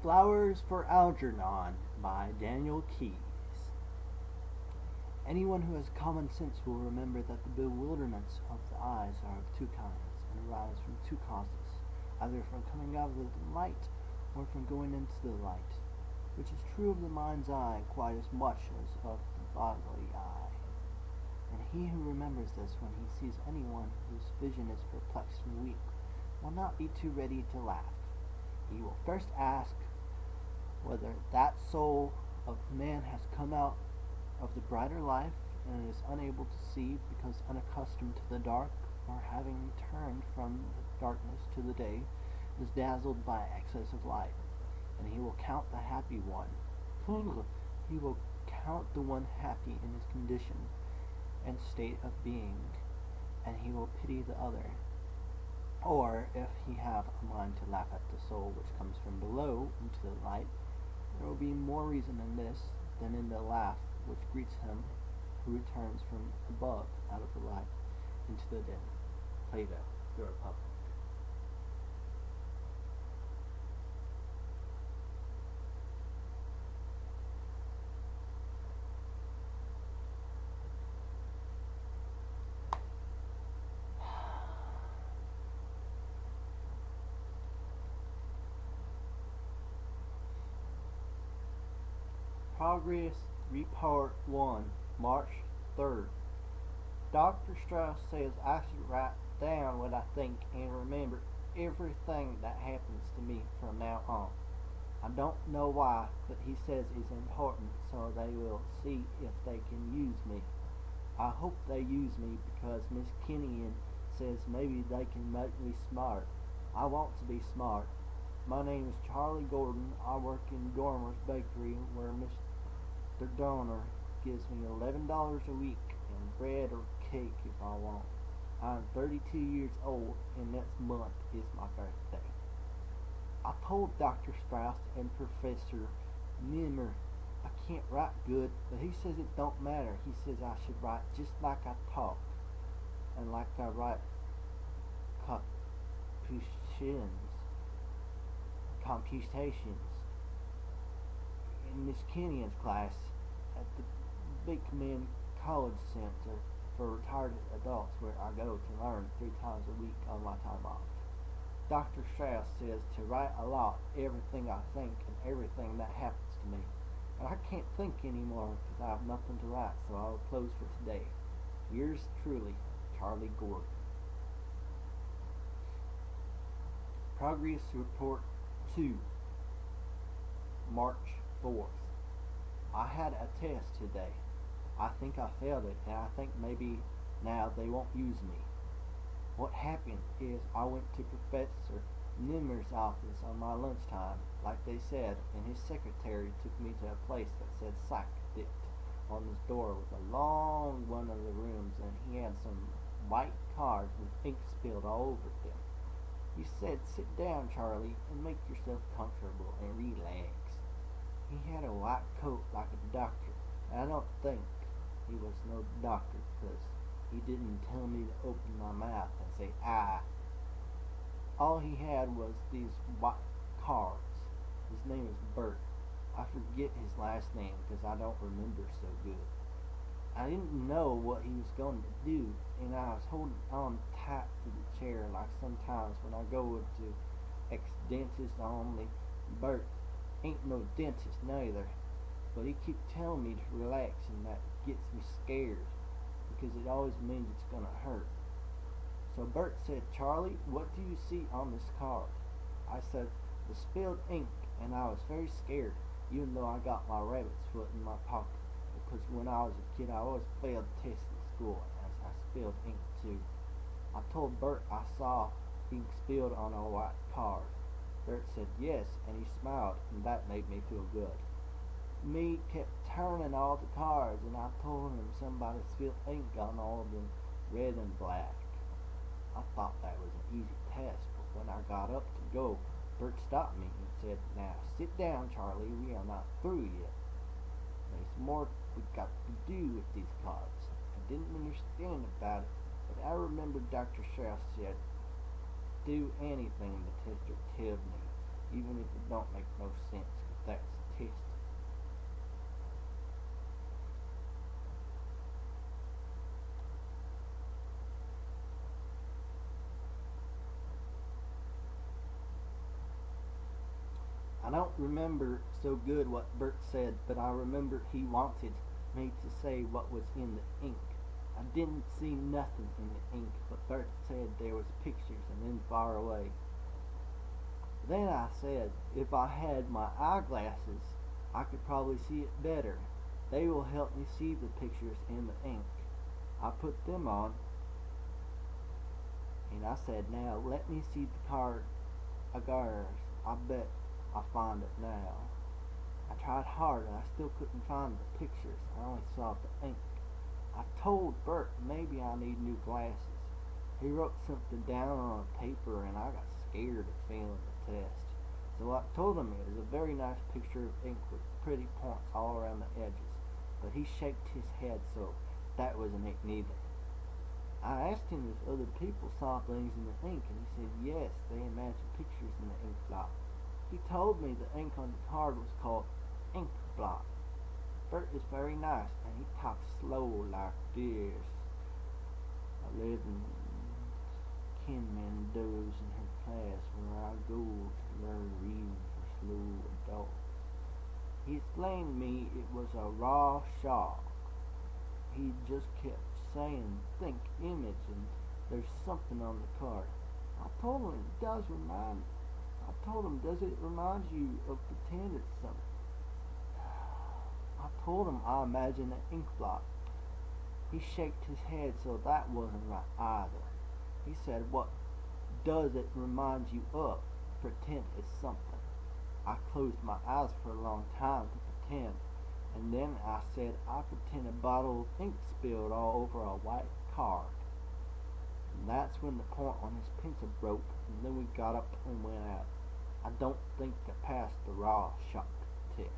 Flowers for Algernon by Daniel Keyes. Anyone who has common sense will remember that the bewilderments of the eyes are of two kinds, and arise from two causes, either from coming out of the light, or from going into the light, which is true of the mind's eye quite as much as of the bodily eye. And he who remembers this when he sees anyone whose vision is perplexed and weak will not be too ready to laugh. He will first ask whether that soul of man has come out of the brighter life and is unable to see because unaccustomed to the dark, or having turned from the darkness to the day, is dazzled by excess of light. And he will count the happy one. He will count the one happy in his condition and state of being, and he will pity the other. Or, if he have a mind to laugh at the soul which comes from below into the light, there will be more reason in this than in the laugh which greets him who returns from above out of the light into the den. Plato, the Republic. Progress Report 1, March 3rd. Dr. Strauss says I should write down what I think and remember everything that happens to me from now on. I don't know why, but he says it's important so they will see if they can use me. I hope they use me because Miss Kenyon says maybe they can make me smart. I want to be smart. My name is Charlie Gordon. I work in Dormer's Bakery where Mr. Donner gives me $11 a week and bread or cake if I want. I'm 32 years old and next month is my birthday. I told Dr. Strauss and Professor Nimmer I can't write good, but he says it don't matter. He says I should write just like I talk and like I write computations. In Miss Kenyon's class at the Beekman College Center for Retired Adults where I go to learn 3 times a week on my time off. Dr. Strauss says to write a lot everything I think and everything that happens to me. And I can't think anymore because I have nothing to write, so I'll close for today. Yours truly, Charlie Gordon. Progress Report 2, March 4th. I had a test today. I think I failed it, and I think maybe now they won't use me. What happened is I went to Professor Nimmer's office on my lunchtime, like they said, and his secretary took me to a place that said Psych Dict on his door with a long one of the rooms, and he had some white cards with ink spilled all over them. He said, "Sit down, Charlie, and make yourself comfortable and relax." He had a white coat like a doctor, and I don't think he was no doctor because he didn't tell me to open my mouth and say "ah." All he had was these white cards. His name is Bert. I forget his last name because I don't remember so good. I didn't know what he was going to do, and I was holding on tight to the chair like sometimes when I go to ex-dentist only. Bert ain't no dentist neither, but he keep telling me to relax, and that gets me scared because it always means it's gonna hurt. So Bert said, "Charlie, what do you see on this card?" I said, "The spilled ink," and I was very scared, even though I got my rabbit's foot in my pocket, because when I was a kid I always failed tests in school as I spilled ink too. I told Bert I saw ink spilled on a white card. Bert said yes, and he smiled, and that made me feel good. Me kept turning all the cards, and I told him somebody spilled ink on all of them, red and black. I thought that was an easy test, but when I got up to go, Bert stopped me and said, "Now sit down, Charlie, we are not through yet. There's more we got to do with these cards." I didn't understand about it, but I remember Dr. Strauss said, "Do anything the tester tells me. even if it don't make no sense, 'cause that's a test. I don't remember so good what Bert said, but I remember he wanted me to say what was in the ink. I didn't see nothing in the ink, but Bert said there was pictures and then far away. Then I said if I had my eyeglasses, I could probably see it better. They will help me see the pictures in the ink. I put them on, and I said, now let me see the card of ours. I bet I'll find it now. I tried hard and I still couldn't find the pictures. I only saw the ink. I told Bert maybe I need new glasses. He wrote something down on a paper and I got scared of failing the test. So I told him it was a very nice picture of ink with pretty points all around the edges. But he shook his head, so that wasn't it neither. I asked him if other people saw things in the ink, and he said yes, they imagined pictures in the Inkblot. He told me the ink on the card was called Inkblot. Bert is very nice, and he talks slow like this. I live in Kinman does in her class where I go to learn reading for slow adults. He explained to me it was a raw shock. He just kept saying, think image, and there's something on the card. I told him does it remind you of pretend it's something? I told him I imagine an ink blot. He shook his head, so that wasn't right either. He said, what does it remind you of? Pretend it's something. I closed my eyes for a long time to pretend, and then I said I pretend a bottle of ink spilled all over a white card. And that's when the point on his pencil broke, and then we got up and went out. I don't think I passed the raw shock test.